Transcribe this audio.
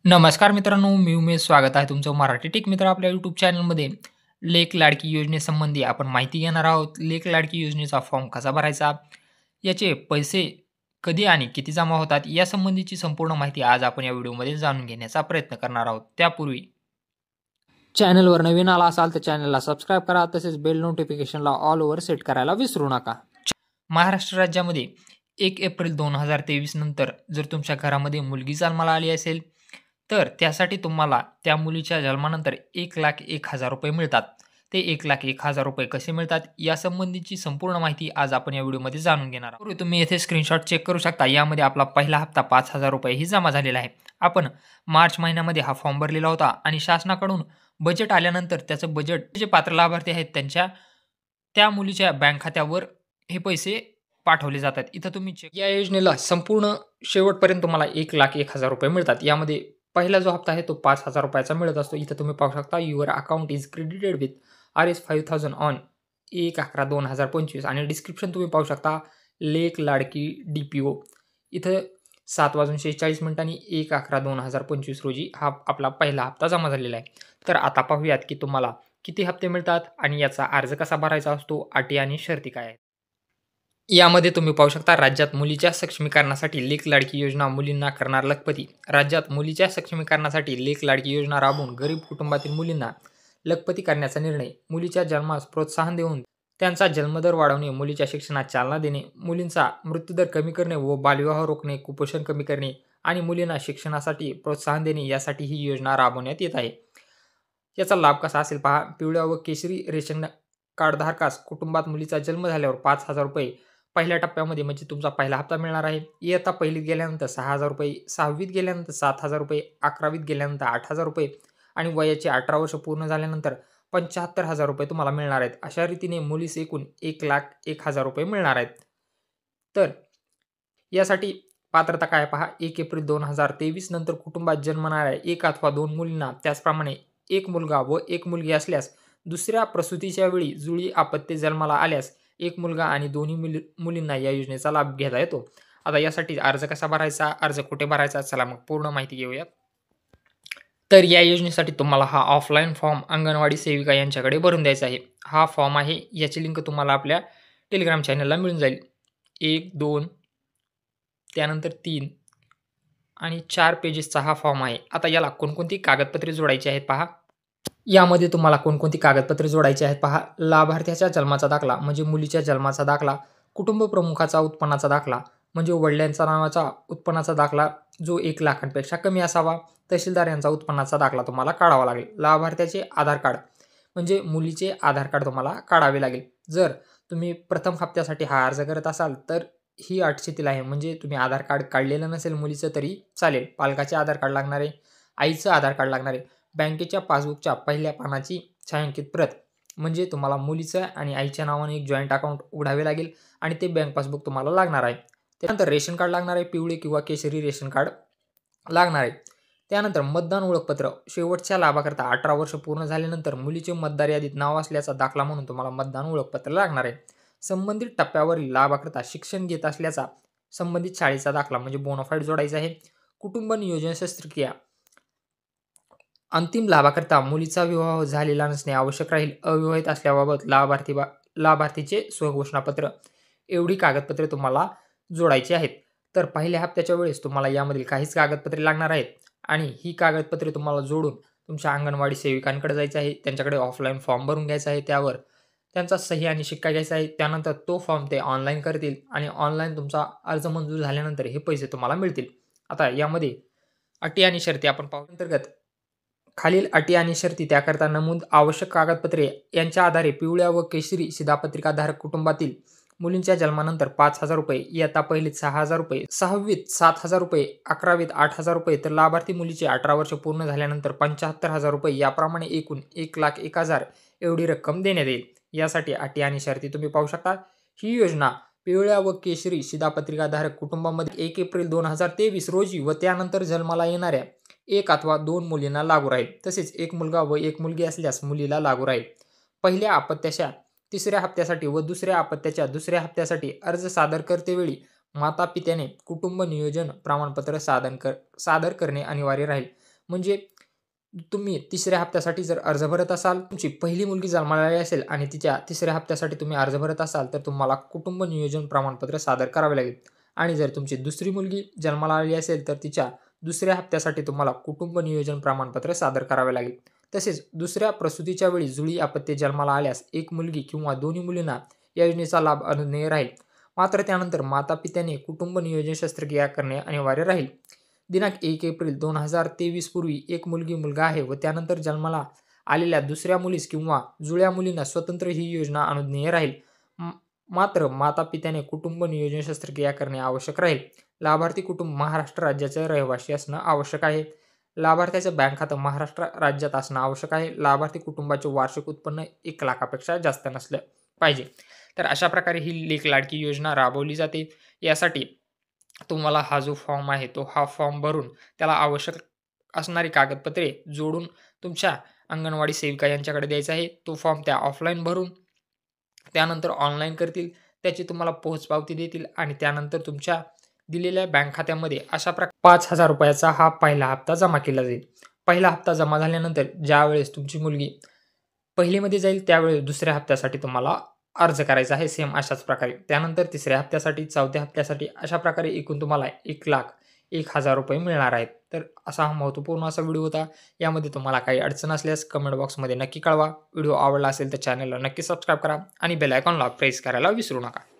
नमस्कार मित्रांनो, मी उमेश. स्वागत आहे तुमचं मराठी टेक मित्र आपल्या यूट्यूब चॅनलमध्ये. लेक लाडकी योजनेसंबंधी आपण माहिती घेणार आहोत. लेक लाडकी योजनेचा फॉर्म कसा भरायचा, याचे पैसे कधी आणि किती जमा होतात, यासंबंधीची संपूर्ण माहिती आज आपण या व्हिडिओमध्ये जाणून घेण्याचा प्रयत्न करणार आहोत. त्यापूर्वी चॅनलवर नवीन आला असाल तर चॅनलला सबस्क्राईब करा, तसेच बेल नोटिफिकेशनला ऑल ओव्हर सेट करायला विसरू नका. महाराष्ट्र राज्यामध्ये 1 एप्रिल 2023 नंतर जर तुमच्या घरामध्ये मुलगी जन्माला आली असेल, तर त्यासाठी तुम्हाला त्या मुलीच्या जन्मानंतर 1,01,000 रुपये मिळतात. ते 1,01,000 रुपये कसे मिळतात, यासंबंधीची संपूर्ण माहिती आज आपण या व्हिडिओमध्ये जाणून घेणार आहोत. पूर्वी तुम्ही येथे स्क्रीनशॉट चेक करू शकता. यामध्ये आपला पहिला हप्ता 5,000 रुपये ही जमा झालेला आहे. आपण मार्च महिन्यामध्ये हा फॉर्म भरलेला होता आणि शासनाकडून बजेट आल्यानंतर त्याचं बजेट जे पात्र लाभार्थी आहेत त्यांच्या त्या मुलीच्या बँक खात्यावर हे पैसे पाठवले जातात. इथं तुम्ही या योजनेला संपूर्ण शेवटपर्यंत तुम्हाला 1,01,000 रुपये मिळतात. यामध्ये पहिला जो हप्ता आहे तो 5,000 रुपयाचा मिळत असतो. इथं तुम्ही पाहू शकता, your account is credited with RS 5,000 on 1/11/2025 आणि डिस्क्रिप्शन तुम्ही पाहू शकता, लेक लाडकी DPO. इथं 7:46 1/11/2025 रोजी हा आपला पहिला हप्ता जमा झालेला आहे. तर आता पाहूयात की तुम्हाला किती हप्ते मिळतात आणि याचा अर्ज कसा भरायचा असतो, अटी आणि शर्ती काय आहेत. यामध्ये तुम्ही पाहू शकता, राज्यात मुलीच्या सक्षमीकरणासाठी लेक लाडकी योजना मुलींना करणार लखपती. राज्यात मुलीच्या सक्षमीकरणासाठी लेक लाडकी योजना राबवून गरीब कुटुंबातील मुलींना लखपती करण्याचा निर्णय. मुलीच्या जन्मास प्रोत्साहन देऊन त्यांचा जन्मदर वाढवणे, मुलीच्या शिक्षणात चालना देणे, मुलींचा मृत्यूदर कमी करणे व बालविवाह रोखणे, कुपोषण कमी करणे आणि मुलींना शिक्षणासाठी प्रोत्साहन देणे यासाठी ही योजना राबवण्यात येत आहे. याचा लाभ कसा असेल पहा. पिवळ्या व केशरी रेशन कार्डधारकास कुटुंबात मुलीचा जन्म झाल्यावर 5,000 रुपये पहिल्या टप्प्यामध्ये म्हणजे तुमचा पहिला हप्ता मिळणार आहे. इयत्ता पहिलीत गेल्यानंतर 6,000 रुपये, 6वीत गेल्यानंतर 7,000 रुपये, 11वीत गेल्यानंतर 8,000 रुपये आणि वयाचे 18 वर्ष पूर्ण झाल्यानंतर 75,000 रुपये तुम्हाला मिळणार आहेत. अशा रीतीने मुलीस एकूण 1,01,000 रुपये मिळणार आहेत. तर यासाठी पात्रता काय पहा. 1 एप्रिल 2023 नंतर कुटुंबात जन्मणाऱ्या 1 अथवा 2 मुलींना, त्याचप्रमाणे 1 मुलगा व 1 मुलगी असल्यास, दुसऱ्या प्रसूतीच्या वेळी जुळी अपत्ये जन्माला आल्यास 1 मुलगा आणि दोन्ही मुलींना या योजनेचा लाभ घेता येतो. आता यासाठी अर्ज कसा भरायचा, अर्ज कुठे भरायचा, चला मग पूर्ण माहिती घेऊयात. तर या योजनेसाठी तुम्हाला हा ऑफलाईन फॉर्म अंगणवाडी सेविका यांच्याकडे भरून द्यायचा आहे. हा फॉर्म आहे, याची लिंक तुम्हाला आपल्या टेलिग्राम चॅनलला मिळून जाईल. 1, 2 त्यानंतर 3 आणि 4 पेजेसचा हा फॉर्म आहे. आता याला कोणकोणती कागदपत्रे जोडायची आहेत पहा. यामध्ये तुम्हाला कोणकोणती कागदपत्रे जोडायची आहेत पहा. लाभार्थ्याच्या जन्माचा दाखला म्हणजे मुलीच्या जन्माचा दाखला, कुटुंब प्रमुखाचा उत्पन्नाचा दाखला म्हणजे वडिलांच्या नावाचा उत्पन्नाचा दाखला जो 1 लाखांपेक्षा कमी असावा. तहसीलदार यांचा उत्पन्नाचा दाखला तुम्हाला काढावा लागेल. लाभार्थ्याचे आधार कार्ड म्हणजे मुलीचे आधार कार्ड तुम्हाला काढावे लागेल. जर तुम्ही प्रथम हप्त्यासाठी हा अर्ज करत असाल तर ही अट शिथिल आहे, म्हणजे तुम्ही आधार कार्ड काढलेलं नसेल मुलीचं तरी चालेल. पालकाचे आधार कार्ड लागणार आहे, आईचं आधार कार्ड लागणार आहे, बँकेच्या पासबुकच्या पहिल्या पानाची छायांकित प्रत म्हणजे तुम्हाला मुलीचं आणि आईच्या नावाने एक जॉईंट अकाउंट उघडावे लागेल आणि ते बँक पासबुक तुम्हाला लागणार आहे. त्यानंतर रेशन कार्ड लागणार आहे, पिवळे किंवा केशरी रेशन कार्ड लागणार आहे. त्यानंतर मतदान ओळखपत्र, शेवटच्या लाभाकरता 18 वर्ष पूर्ण झाल्यानंतर मुलीचे मतदार यादीत नाव असल्याचा दाखला म्हणून तुम्हाला मतदान ओळखपत्र लागणार आहे. संबंधित टप्प्यावरील लाभाकरता शिक्षण घेत असल्याचा संबंधित शाळेचा दाखला म्हणजे बोनाफाईड जोडायचा आहे. कुटुंब नियोजन शस्त्रक्रिया, अंतिम लाभाकरता मुलीचा विवाह झालेला नसणे आवश्यक राहील. अविवाहित असल्याबाबत लाभार्थीचे स्वघोषणापत्र, एवढी कागदपत्रे तुम्हाला जोडायची आहेत. तर पहिल्या हप्त्याच्या वेळेस तुम्हाला यामधील काहीच कागदपत्रे लागणार आहेत आणि ही कागदपत्रे तुम्हाला जोडून तुमच्या अंगणवाडी सेविकांकडे जायचं आहे. त्यांच्याकडे ऑफलाईन फॉर्म भरून घ्यायचा आहे, त्यावर त्यांचा सही आणि शिक्का घ्यायचा आहे. त्यानंतर तो फॉर्म ते ऑनलाईन करतील आणि ऑनलाईन तुमचा अर्ज मंजूर झाल्यानंतर हे पैसे तुम्हाला मिळतील. आता यामध्ये अटी आणि शर्ती आपण पाहू. अंतर्गत खालील अटी आणि शर्ती, त्याकरता नमूद आवश्यक कागदपत्रे यांच्या आधारे पिवळ्या व केशरी शिधापत्रिकाधारक कुटुंबातील मुलींच्या जन्मानंतर 5,000 रुपये, इयत्ता पहिलीत 6,000 रुपये, 6वीत 7,000 रुपये, 11वीत 8,000 रुपये, तर लाभार्थी मुलीचे 18 वर्ष पूर्ण झाल्यानंतर 75,000 रुपये, याप्रमाणे एकूण 1,01,000 एवढी रक्कम देण्यात येईल. यासाठी अटी आणि शर्ती तुम्ही पाहू शकता. ही योजना पिवळ्या व केशरी शिधापत्रिकाधारक कुटुंबामध्ये 1 एप्रिल 2023 रोजी व त्यानंतर जन्माला येणाऱ्या 1 अथवा 2 मुलींना लागू राहील. तसेच 1 मुलगा व 1 मुलगी असल्यास मुलीला लागू राहील. पहिल्या अपत्याच्या 3ऱ्या हप्त्यासाठी व दुसऱ्या अपत्याच्या 2ऱ्या हप्त्यासाठी अर्ज सादर करतेवेळी माता पित्याने कुटुंब नियोजन प्रमाणपत्र सादर करणे अनिवार्य राहील. म्हणजे तुम्ही तिसऱ्या हप्त्यासाठी जर अर्ज भरत असाल, तुमची पहिली मुलगी जन्माला आली असेल आणि तिच्या तिसऱ्या हप्त्यासाठी तुम्ही अर्ज भरत असाल, तर तुम्हाला कुटुंब नियोजन प्रमाणपत्र सादर करावे लागेल. आणि जर तुमची दुसरी मुलगी जन्माला आली असेल, तर तिच्या दुसऱ्या हप्त्यासाठी तुम्हाला कुटुंब नियोजन प्रमाणपत्र सादर करावे लागेल. तसेच दुसऱ्या प्रसूतीच्या वेळी जुळी अपत्ये जन्माला आल्यास एक मुलगी किंवा दोन्ही मुलींना या योजनेचा लाभ अनुज्ञेय राहील. मात्र त्यानंतर माता-पित्याने कुटुंब नियोजन शस्त्रक्रिया करणे अनिवार्य राहील. दिनांक 1 एप्रिल 2023 पूर्वी एक मुलगा आहे व त्यानंतर जन्माला आलेल्या दुसऱ्या मुलीस किंवा जुळ्या मुलींना स्वतंत्र ही योजना अनुज्ञेय राहील. मात्र माता-पित्याने कुटुंब नियोजन शस्त्रक्रिया करणे आवश्यक राहील. लाभार्थी कुटुंब महाराष्ट्र राज्याचे रहिवासी असणं आवश्यक आहे. लाभार्थ्याचं बँक खातं महाराष्ट्र राज्यात असणं आवश्यक आहे. लाभार्थी कुटुंबाचे वार्षिक उत्पन्न 1 लाखापेक्षा जास्त नसलं पाहिजे. तर अशा प्रकारे ही लेक लाडकी योजना राबवली जाते. यासाठी तुम्हाला हा जो फॉर्म आहे, हा फॉर्म भरून त्याला आवश्यक असणारी कागदपत्रे जोडून तुमच्या अंगणवाडी सेविका यांच्याकडे द्यायचा आहे. तो फॉर्म त्या ऑफलाईन भरून त्यानंतर ऑनलाईन करतील. त्याची तुम्हाला पोहोचपावती देतील आणि त्यानंतर तुमच्या दिलेल्या बँक खात्यामध्ये अशा प्रकारे ₹5,000 हा पहिला हप्ता जमा केला जाईल. पहिला हप्ता जमा झाल्यानंतर ज्यावेळेस तुमची मुलगी पहिलीमध्ये जाईल, त्यावेळेस दुसऱ्या हप्त्यासाठी तुम्हाला अर्ज करायचा आहे सेम अशाच प्रकारे. त्यानंतर तिसऱ्या हप्त्यासाठी, चौथ्या हप्त्यासाठी अशा प्रकारे एकूण तुम्हाला ₹1,01,000 मिळणार आहेत. तर असा हा महत्त्वपूर्ण असा व्हिडिओ होता. यामध्ये तुम्हाला काही अडचण असल्यास कमेंट बॉक्समध्ये नक्की कळवा. व्हिडिओ आवडला असेल तर चॅनलला नक्की सबस्क्राईब करा आणि बेल आयकॉनला प्रेस करायला विसरू नका.